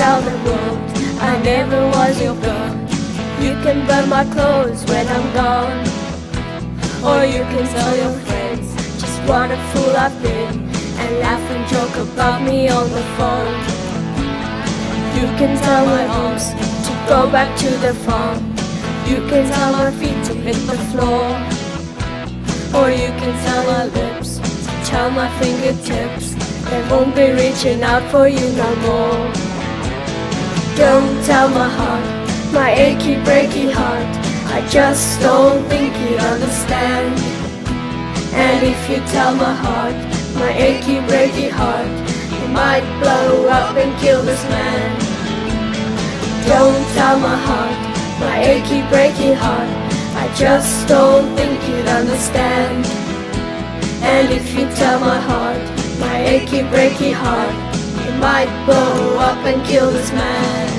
tell the world I never was your girl. You can burn my clothes when I'm gone, or you can tell your friends just what a fool I've been, and laugh and joke about me on the phone. You can tell my arms to go back to the farm. You can tell my feet to hit the floor, or you can tell my lips to tell my fingertips they won't be reaching out for you no more. Don't tell my heart, my achy breaky heart, I just don't think you'd understand. And if you tell my heart, my achy breaky heart, it might blow up and kill this man. Don't tell my heart, my achy breaky heart, I just don't think you'd understand. And if you tell my heart, my achy breaky heart, it might blow up and kill this man.